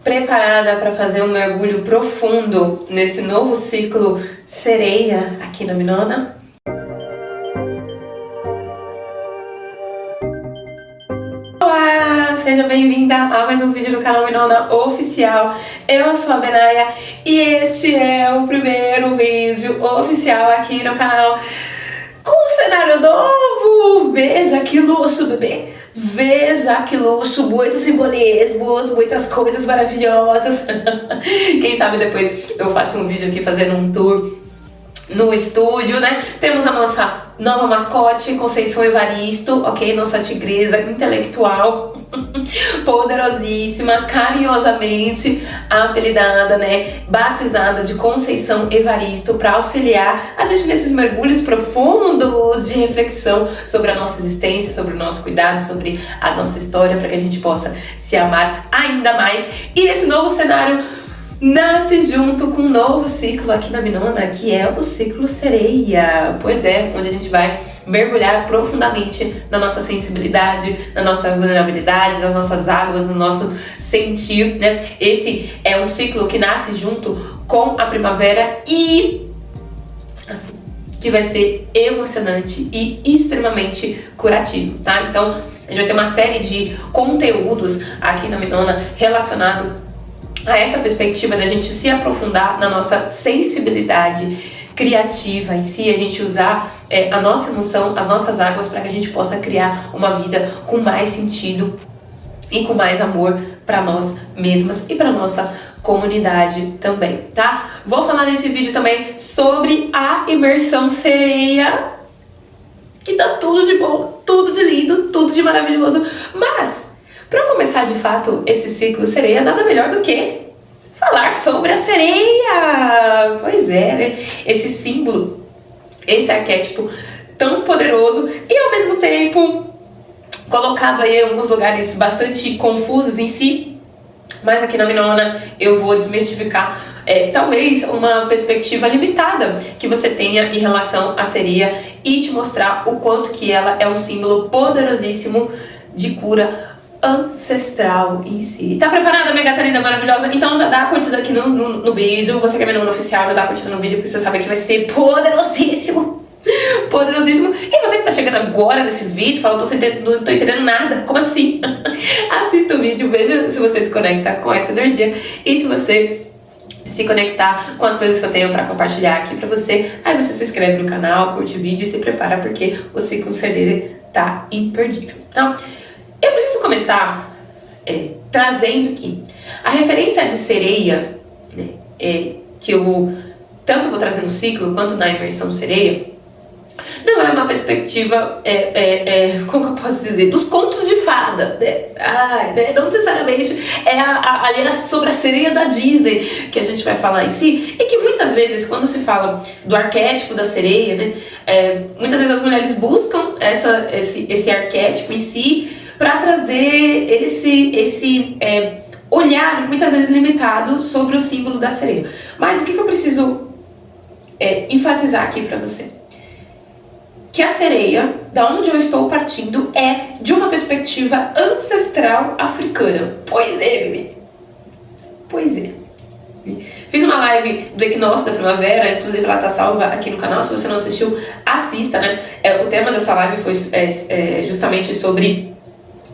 Preparada para fazer um mergulho profundo nesse novo ciclo sereia aqui na Minona? Olá, seja bem-vinda a mais um vídeo do canal Minona Oficial. Eu sou a Benaia e este é o primeiro vídeo oficial aqui no canal com um cenário novo. Veja que luxo, bebê! Veja que luxo, muitos simbolismos, muitas coisas maravilhosas. Quem sabe depois eu faço um vídeo aqui fazendo um tour no estúdio, né? Temos a nossa nova mascote, Conceição Evaristo, ok? Nossa tigresa intelectual, poderosíssima, carinhosamente apelidada, né? Batizada de Conceição Evaristo, para auxiliar a gente nesses mergulhos profundos de reflexão sobre a nossa existência, sobre o nosso cuidado, sobre a nossa história, para que a gente possa se amar ainda mais. E nesse novo cenário nasce junto com um novo ciclo aqui na Minona, que é o ciclo sereia. Pois é, onde a gente vai mergulhar profundamente na nossa sensibilidade, na nossa vulnerabilidade, nas nossas águas, no nosso sentir, né? Esse é um ciclo que nasce junto com a primavera e assim, que vai ser emocionante e extremamente curativo, tá? Então, a gente vai ter uma série de conteúdos aqui na Minona relacionado a essa perspectiva da gente se aprofundar na nossa sensibilidade criativa em si, a gente usar a nossa emoção, as nossas águas, para que a gente possa criar uma vida com mais sentido e com mais amor para nós mesmas e para nossa comunidade também, tá? Vou falar nesse vídeo também sobre a imersão sereia, que tá tudo de bom, tudo de lindo, tudo de maravilhoso, mas para começar de fato esse ciclo sereia, nada melhor do que falar sobre a sereia. Pois é, né? Esse símbolo, esse arquétipo tão poderoso e ao mesmo tempo colocado aí em alguns lugares bastante confusos em si. Mas aqui na Minona eu vou desmistificar talvez uma perspectiva limitada que você tenha em relação à sereia e te mostrar o quanto que ela é um símbolo poderosíssimo de cura ancestral em si. Tá preparada, minha gata linda, maravilhosa? Então já dá a curtida aqui no vídeo. Você que é Minona Oficial, já dá a curtida no vídeo, porque você sabe que vai ser poderosíssimo. Poderosíssimo. E você que tá chegando agora nesse vídeo, fala, não tô entendendo nada, como assim? Assista o vídeo, veja se você se conecta com essa energia e se você se conectar com as coisas que eu tenho pra compartilhar aqui pra você. Aí você se inscreve no canal, curte o vídeo e se prepara, porque o ciclo sereia tá imperdível. Então, eu preciso começar trazendo que a referência de sereia, né, que eu tanto vou trazer no ciclo quanto na imersão sereia, não é uma perspectiva, como eu posso dizer, dos contos de fada, né? Não necessariamente aliás, sobre a sereia da Disney que a gente vai falar em si, e que muitas vezes quando se fala do arquétipo da sereia, né, muitas vezes as mulheres buscam esse arquétipo em si para trazer esse olhar muitas vezes limitado sobre o símbolo da sereia. Mas o que eu preciso enfatizar aqui para você? Que a sereia, da onde eu estou partindo, é de uma perspectiva ancestral africana. Pois é, bebê. Pois é. Fiz uma live do equinócio da primavera, inclusive ela tá salva aqui no canal. Se você não assistiu, assista, né? O tema dessa live foi justamente sobre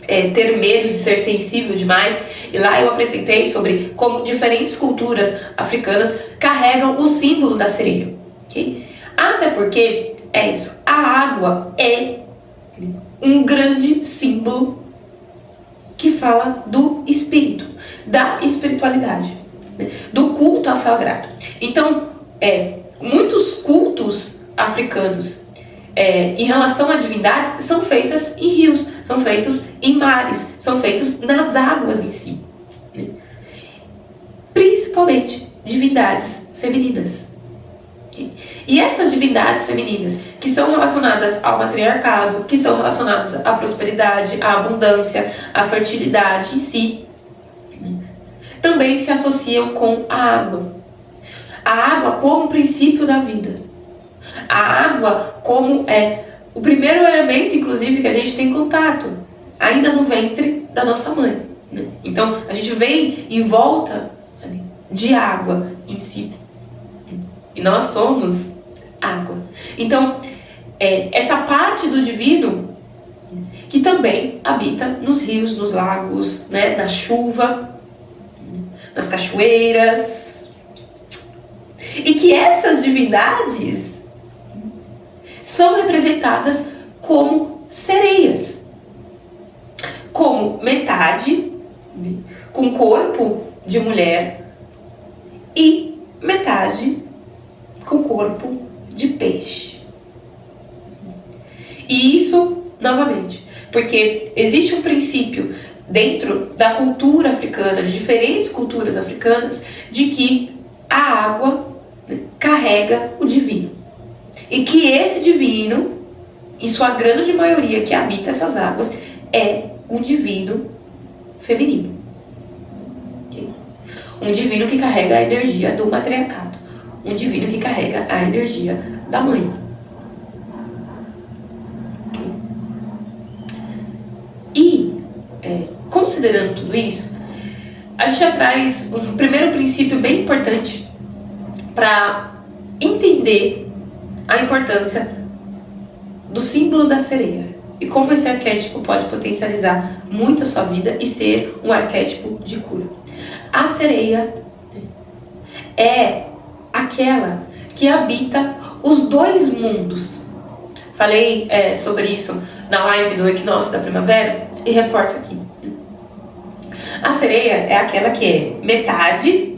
ter medo de ser sensível demais, e lá eu apresentei sobre como diferentes culturas africanas carregam o símbolo da sereia, okay? Até porque é isso, a água é um grande símbolo que fala do espírito, da espiritualidade, né? Do culto ao sagrado. Então, muitos cultos africanos em relação a divindades são feitas em rios, são feitos em mares, são feitos nas águas em si, né? Principalmente divindades femininas. E essas divindades femininas que são relacionadas ao matriarcado, que são relacionadas à prosperidade, à abundância, à fertilidade em si, né, também se associam com a água. A água como princípio da vida. A água como o primeiro elemento, inclusive, que a gente tem contato, ainda no ventre da nossa mãe. né? Então a gente vem em volta de água em si. E nós somos água. Então, essa parte do divino que também habita nos rios, nos lagos, né, na chuva, nas cachoeiras. E que essas divindades são representadas como sereias. Como metade com corpo de mulher e metade com corpo de peixe. E isso, novamente, porque existe um princípio dentro da cultura africana, de diferentes culturas africanas, de que a água, né, carrega o divino. E que esse divino, em sua grande maioria que habita essas águas, é um divino feminino. Okay? Um divino que carrega a energia do matriarcado. Um divino que carrega a energia da mãe. Okay? E, considerando tudo isso, a gente já traz um primeiro princípio bem importante para entender a importância do símbolo da sereia e como esse arquétipo pode potencializar muito a sua vida e ser um arquétipo de cura. A sereia é aquela que habita os dois mundos. Falei sobre isso na live do Equinócio da Primavera e reforço aqui. A sereia é aquela que é metade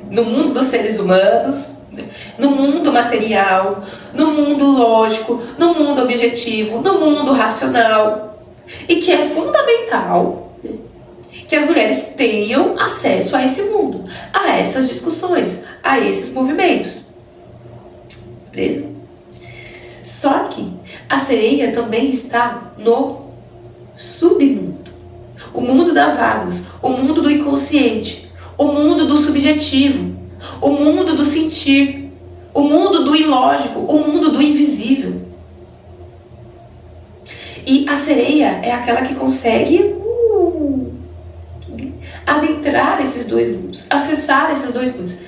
no mundo dos seres humanos, no mundo material, no mundo lógico, no mundo objetivo, no mundo racional, e que é fundamental que as mulheres tenham acesso a esse mundo, a essas discussões, a esses movimentos. Beleza? Só que a sereia também está no submundo, o mundo das águas, o mundo do inconsciente, o mundo do subjetivo, o mundo do sentir, o mundo do ilógico, o mundo do invisível. E a sereia é aquela que consegue adentrar esses dois mundos, acessar esses dois mundos.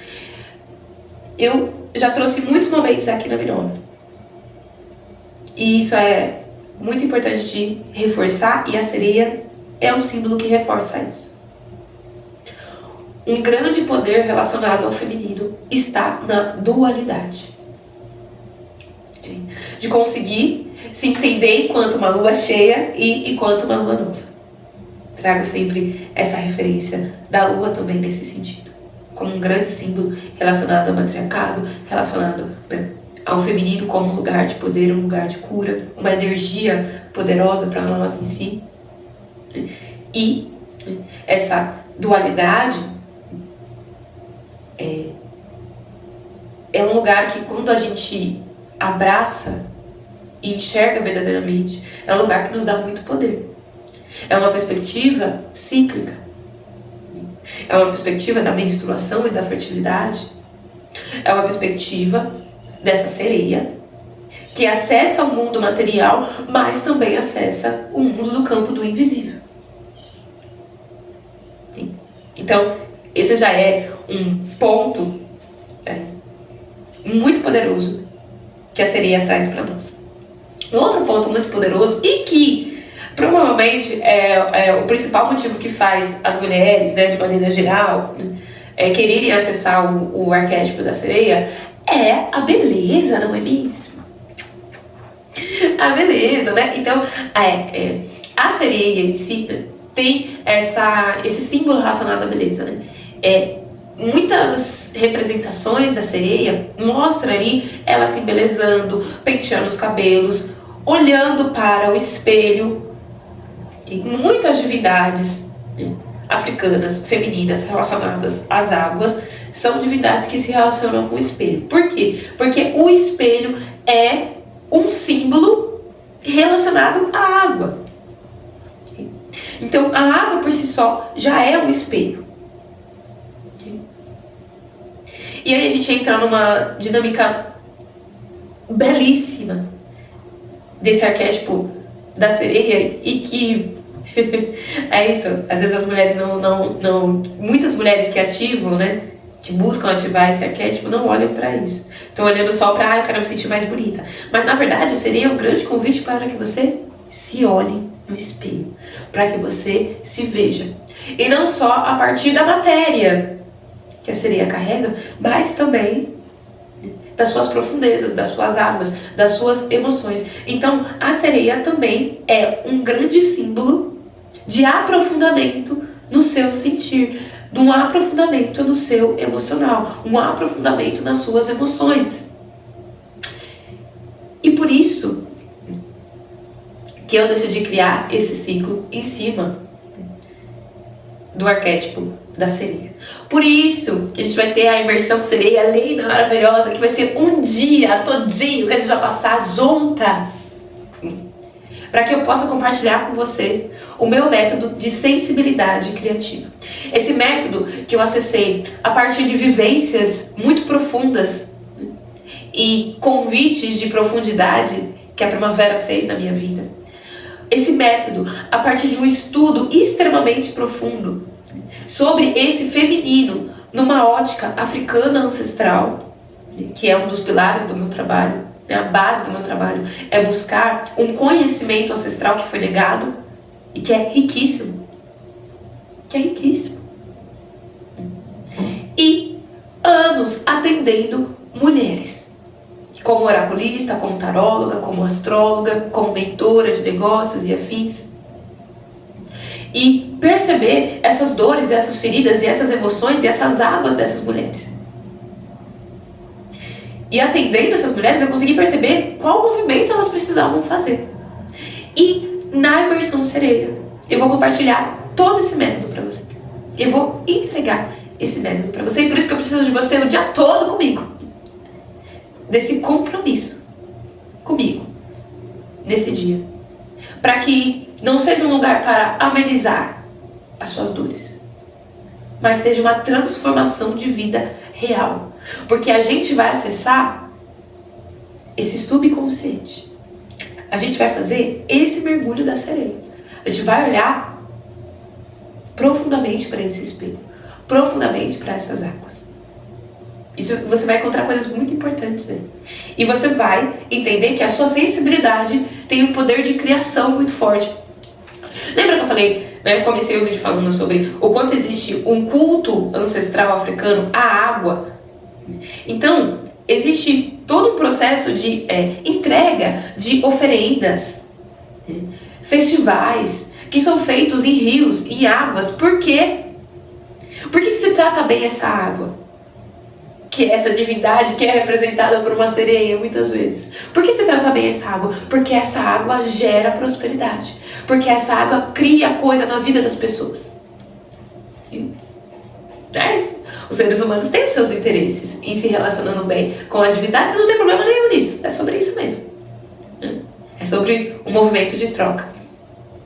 Eu já trouxe muitos momentos aqui na Mirona. E isso é muito importante de reforçar, e a sereia é um símbolo que reforça isso. Um grande poder relacionado ao feminino está na dualidade. De conseguir se entender enquanto uma lua cheia e enquanto uma lua nova. Trago sempre essa referência da lua também nesse sentido. Como um grande símbolo relacionado ao matriarcado, relacionado, né, ao feminino como um lugar de poder, um lugar de cura, uma energia poderosa para nós em si. E essa dualidade é um lugar que, quando a gente abraça e enxerga verdadeiramente, é um lugar que nos dá muito poder. É uma perspectiva cíclica. É uma perspectiva da menstruação e da fertilidade. É uma perspectiva dessa sereia que acessa o mundo material, mas também acessa o mundo do campo do invisível. Então, esse já é um ponto muito poderoso que a sereia traz para nós. Um outro ponto muito poderoso, e que provavelmente é o principal motivo que faz as mulheres, né, de maneira geral, quererem acessar o arquétipo da sereia, é a beleza, não é mesmo? A beleza, né? Então, a sereia em si, né, tem esse símbolo relacionado à beleza, né? Muitas representações da sereia mostram ali ela se embelezando, penteando os cabelos, olhando para o espelho. E muitas divindades, né, africanas, femininas, relacionadas às águas, são divindades que se relacionam com o espelho. Por quê? Porque o espelho é um símbolo relacionado à água. Então, a água por si só já é um espelho. E aí a gente entra numa dinâmica belíssima desse arquétipo da sereia, e que É isso. Às vezes as mulheres muitas mulheres que ativam, né? Que buscam ativar esse arquétipo, não olham pra isso. Estão olhando só pra, eu quero me sentir mais bonita. Mas na verdade seria um grande convite para que você se olhe no espelho. Para que você se veja. E não só a partir da matéria que a sereia carrega, mas também das suas profundezas, das suas águas, das suas emoções. Então, a sereia também é um grande símbolo de aprofundamento no seu sentir, de um aprofundamento no seu emocional, um aprofundamento nas suas emoções. E por isso que eu decidi criar esse ciclo em cima do arquétipo da sereia. Por isso que a gente vai ter a imersão sereia linda, maravilhosa, que vai ser um dia todinho que a gente vai passar juntas, para que eu possa compartilhar com você o meu método de sensibilidade criativa. Esse método que eu acessei a partir de vivências muito profundas e convites de profundidade que a Primavera fez na minha vida. Esse método a partir de um estudo extremamente profundo sobre esse feminino numa ótica africana ancestral, que é um dos pilares do meu trabalho, né? A base do meu trabalho é buscar um conhecimento ancestral que foi legado e que é riquíssimo. E anos atendendo mulheres, como oraculista, como taróloga, como astróloga, como mentora de negócios e afins. E perceber essas dores, essas feridas e essas emoções e essas águas dessas mulheres. E atendendo essas mulheres, eu consegui perceber qual movimento elas precisavam fazer. E na imersão sereia, eu vou compartilhar todo esse método para você. Eu vou entregar esse método para você. E por isso que eu preciso de você o dia todo comigo. Desse compromisso comigo nesse dia. Para que não seja um lugar para amenizar as suas dores, mas seja uma transformação de vida real. Porque a gente vai acessar esse subconsciente. A gente vai fazer esse mergulho da sereia. A gente vai olhar profundamente para esse espelho, profundamente para essas águas. Isso, você vai encontrar coisas muito importantes aí. E você vai entender que a sua sensibilidade tem um poder de criação muito forte. Lembra que eu falei, né? Eu comecei o vídeo falando sobre o quanto existe um culto ancestral africano à água. Então, existe todo um processo de entrega de oferendas, festivais, que são feitos em rios, em águas. Por quê? Por que se trata bem essa água? Que é essa divindade que é representada por uma sereia muitas vezes. Por que se trata bem essa água? Porque essa água gera prosperidade. Porque essa água cria coisa na vida das pessoas. É isso. Os seres humanos têm os seus interesses em se relacionando bem com as divindades, não tem problema nenhum nisso. É sobre isso mesmo. É sobre um movimento de troca.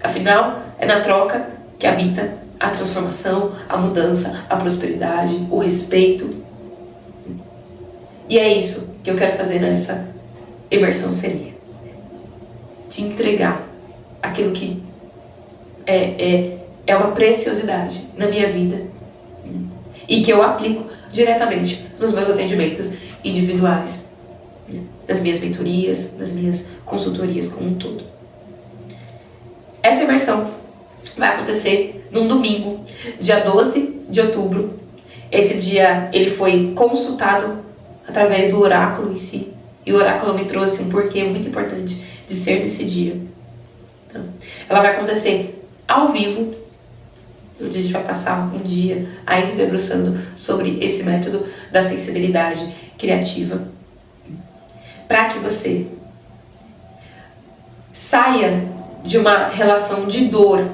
Afinal, é na troca que habita a transformação, a mudança, a prosperidade, o respeito. E é isso que eu quero fazer nessa imersão sereia. Te entregar aquilo que é uma preciosidade na minha vida e que eu aplico diretamente nos meus atendimentos individuais, nas minhas mentorias, nas minhas consultorias como um todo. Essa imersão vai acontecer num domingo, dia 12 de outubro. Esse dia ele foi consultado através do oráculo em si. E o oráculo me trouxe um porquê muito importante de ser nesse dia. Então, ela vai acontecer ao vivo, onde a gente vai passar um dia aí se debruçando sobre esse método da sensibilidade criativa. Para que você saia de uma relação de dor,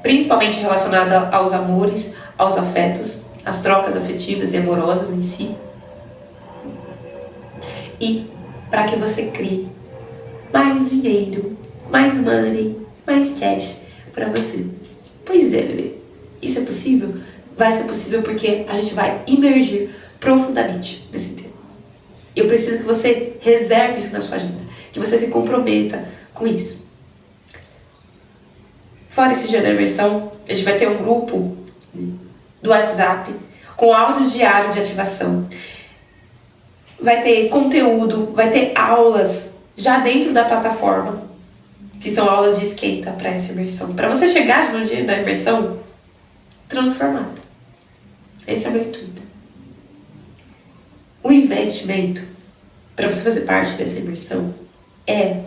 principalmente relacionada aos amores, aos afetos, às trocas afetivas e amorosas em si. E para que você crie mais dinheiro, mais money, mais cash para você. Pois é, bebê. Isso é possível? Vai ser possível porque a gente vai imergir profundamente nesse tema. Eu preciso que você reserve isso na sua agenda, que você se comprometa com isso. Fora esse dia da imersão, a gente vai ter um grupo do WhatsApp com áudios diários de ativação. Vai ter conteúdo, vai ter aulas já dentro da plataforma, que são aulas de esquenta para essa imersão. Para você chegar no dia da imersão transformado. Esse é o meu intuito. O investimento para você fazer parte dessa imersão é,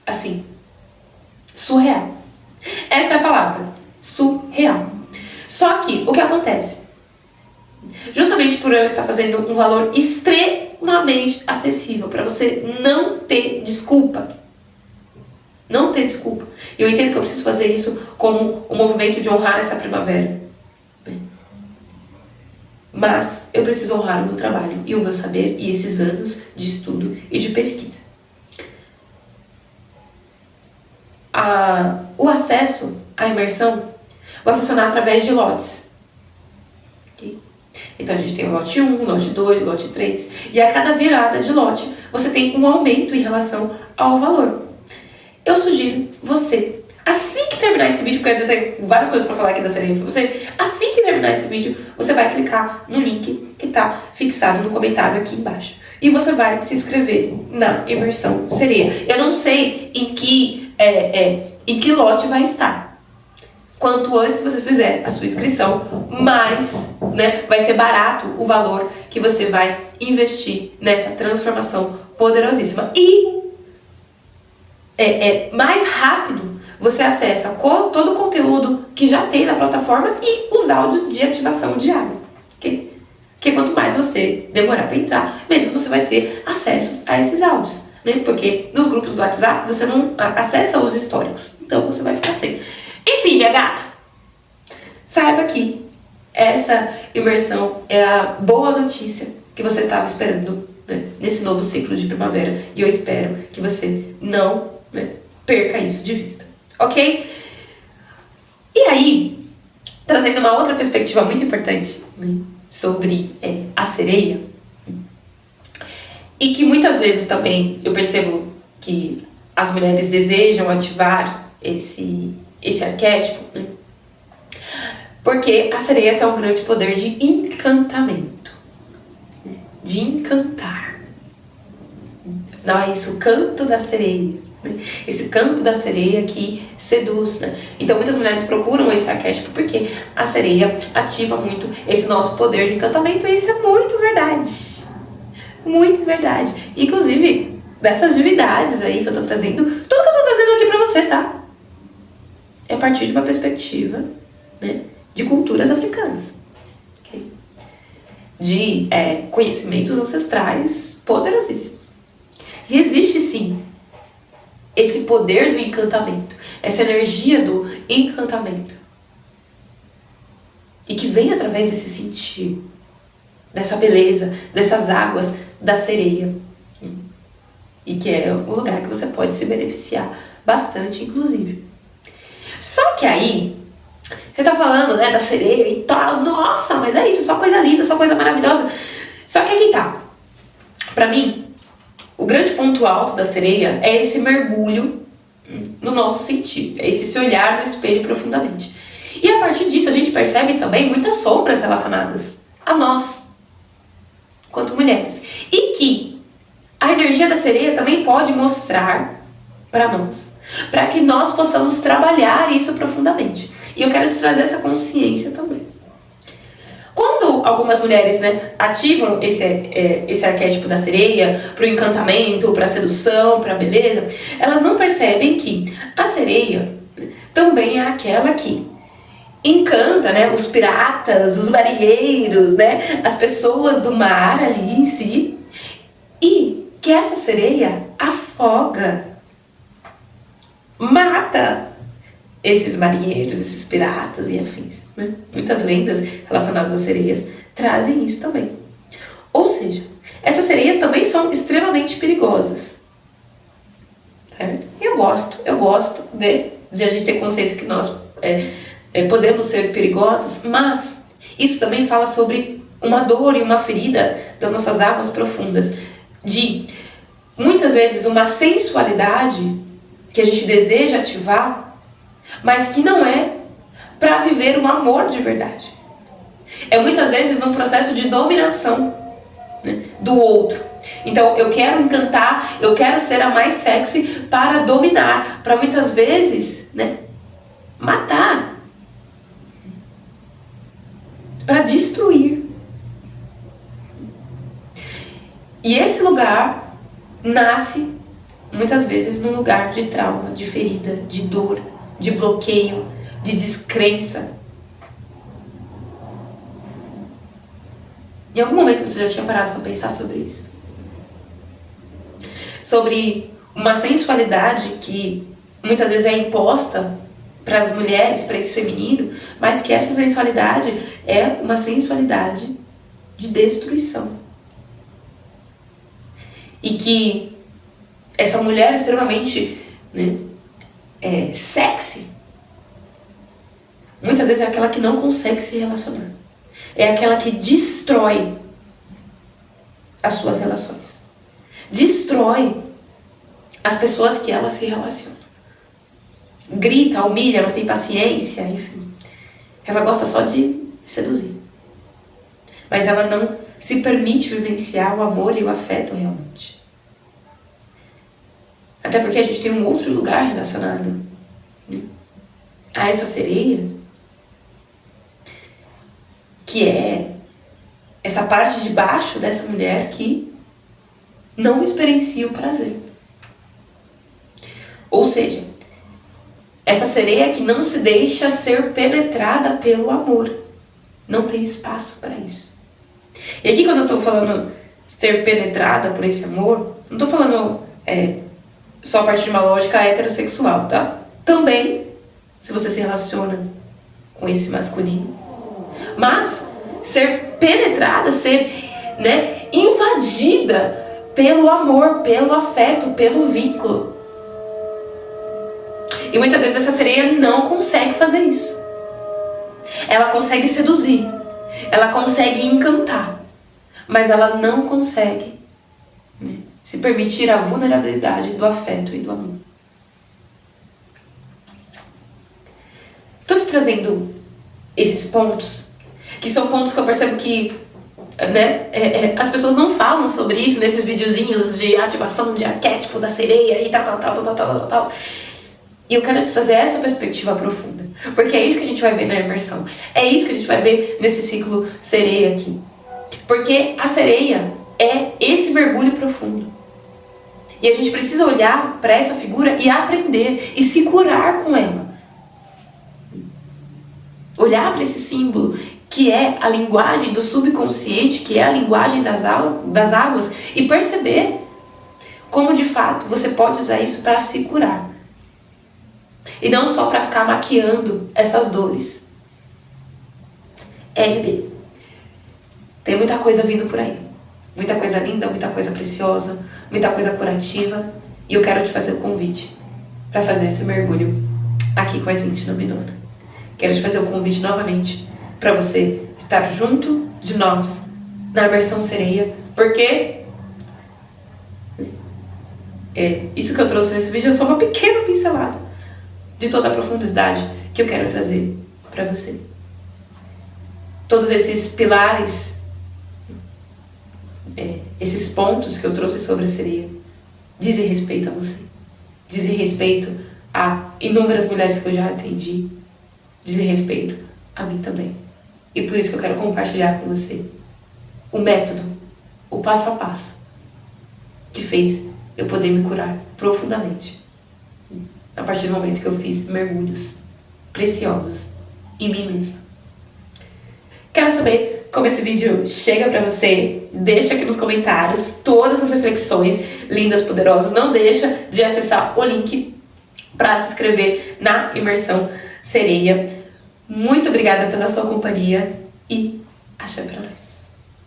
assim, surreal. Essa é a palavra, surreal. Só que, o que acontece? Justamente por eu estar fazendo um valor extremamente acessível, para você não ter desculpa. Não ter desculpa. E eu entendo que eu preciso fazer isso como um movimento de honrar essa primavera. Mas eu preciso honrar o meu trabalho e o meu saber e esses anos de estudo e de pesquisa. O acesso à imersão vai funcionar através de lotes. Okay? Então a gente tem o lote 1, o lote 2, o lote 3. E a cada virada de lote você tem um aumento em relação ao valor. Eu sugiro você, assim que terminar esse vídeo, porque eu ainda tenho várias coisas para falar aqui da sereia para você, assim que terminar esse vídeo, você vai clicar no link que está fixado no comentário aqui embaixo. E você vai se inscrever na imersão sereia. Eu não sei em que lote vai estar. Quanto antes você fizer a sua inscrição, mais, vai ser barato o valor que você vai investir nessa transformação poderosíssima. E mais rápido você acessa todo o conteúdo que já tem na plataforma e os áudios de ativação diária. Okay? Porque quanto mais você demorar para entrar, menos você vai ter acesso a esses áudios. Porque nos grupos do WhatsApp você não acessa os históricos. Então você vai ficar sem. Enfim, minha gata, saiba que essa imersão é a boa notícia que você estava esperando nesse novo ciclo de primavera. E eu espero que você não perca isso de vista. Ok? E aí, trazendo uma outra perspectiva muito importante sobre a sereia, e que muitas vezes também eu percebo que as mulheres desejam ativar esse arquétipo, porque a sereia tem um grande poder de encantamento, de encantar. Afinal, é isso, o canto da sereia. Esse canto da sereia que seduz, Então muitas mulheres procuram esse arquétipo porque a sereia ativa muito esse nosso poder de encantamento, e isso é muito verdade. Muito verdade. Inclusive, dessas divindades aí que eu tô trazendo, tudo que eu tô trazendo aqui pra você, tá? É a partir de uma perspectiva, de culturas africanas. Okay? De conhecimentos ancestrais poderosíssimos. E existe sim esse poder do encantamento, essa energia do encantamento. E que vem através desse sentir, dessa beleza, dessas águas da sereia. E que é um lugar que você pode se beneficiar bastante, inclusive. Só que aí, você tá falando, da sereia e tal, nossa, mas é isso, só coisa linda, só coisa maravilhosa. Só que aqui tá. Pra mim, o grande ponto alto da sereia é esse mergulho no nosso sentir, é esse se olhar no espelho profundamente. E a partir disso a gente percebe também muitas sombras relacionadas a nós, quanto mulheres. E que a energia da sereia também pode mostrar para nós, para que nós possamos trabalhar isso profundamente. E eu quero te trazer essa consciência também. Quando algumas mulheres ativam esse arquétipo da sereia para o encantamento, para a sedução, para a beleza, elas não percebem que a sereia também é aquela que encanta os piratas, os marinheiros, as pessoas do mar ali em si, e que essa sereia afoga, mata esses marinheiros, esses piratas e afins. Muitas lendas relacionadas às sereias trazem isso também. Ou seja, essas sereias também são extremamente perigosas. Certo? E eu gosto de a gente ter consciência que nós podemos ser perigosas, mas isso também fala sobre uma dor e uma ferida das nossas águas profundas, de muitas vezes uma sensualidade que a gente deseja ativar, mas que não é para viver um amor de verdade. É muitas vezes num processo de dominação, né, do outro. Então eu quero encantar, eu quero ser a mais sexy para dominar, para muitas vezes, né, matar, para destruir. E esse lugar nasce muitas vezes num lugar de trauma, de ferida, de dor, de bloqueio, de descrença. Em algum momento você já tinha parado para pensar sobre isso? Sobre uma sensualidade que muitas vezes é imposta para as mulheres, para esse feminino, mas que essa sensualidade é uma sensualidade de destruição. E que essa mulher extremamente, né, sexy, muitas vezes é aquela que não consegue se relacionar. É aquela que destrói as suas relações. Destrói as pessoas que ela se relaciona. Grita, humilha, não tem paciência, enfim. Ela gosta só de seduzir. Mas ela não se permite vivenciar o amor e o afeto realmente. Até porque a gente tem um outro lugar relacionado, né, a essa sereia, que é essa parte de baixo dessa mulher que não experiencia o prazer. Ou seja, essa sereia que não se deixa ser penetrada pelo amor. Não tem espaço para isso. E aqui quando eu estou falando ser penetrada por esse amor, não estou falando só a partir de uma lógica heterossexual, tá? Também, se você se relaciona com esse masculino. Mas ser penetrada, ser, né, invadida pelo amor, pelo afeto, pelo vínculo. E muitas vezes essa sereia não consegue fazer isso. Ela consegue seduzir, ela consegue encantar, mas ela não consegue, né, se permitir a vulnerabilidade do afeto e do amor. Estou te trazendo esses pontos, que são pontos que eu percebo que, né, as pessoas não falam sobre isso nesses videozinhos de ativação de arquétipo da sereia e tal. E eu quero te trazer essa perspectiva profunda, porque é isso que a gente vai ver na imersão, é isso que a gente vai ver nesse ciclo sereia aqui. Porque a sereia é esse mergulho profundo. E a gente precisa olhar para essa figura e aprender e se curar com ela. Olhar para esse símbolo que é a linguagem do subconsciente, que é a linguagem das águas, e perceber como de fato você pode usar isso para se curar. E não só para ficar maquiando essas dores. Bebê. Tem muita coisa vindo por aí. Muita coisa linda, muita coisa preciosa, muita coisa curativa. E eu quero te fazer o convite para fazer esse mergulho aqui com a gente no Binona. Quero te fazer o convite novamente para você estar junto de nós na imersão sereia, porque isso que eu trouxe nesse vídeo é só uma pequena pincelada de toda a profundidade que eu quero trazer para você. Todos esses pilares, esses pontos que eu trouxe sobre a sereia, dizem respeito a você, dizem respeito a inúmeras mulheres que eu já atendi, dizem respeito a mim também. E por isso que eu quero compartilhar com você o método, o passo a passo que fez eu poder me curar profundamente a partir do momento que eu fiz mergulhos preciosos em mim mesma. Quero saber como esse vídeo chega pra você? Deixa aqui nos comentários todas as reflexões lindas, poderosas. Não deixa de acessar o link para se inscrever na imersão sereia. Muito obrigada pela sua companhia e axé pra nós.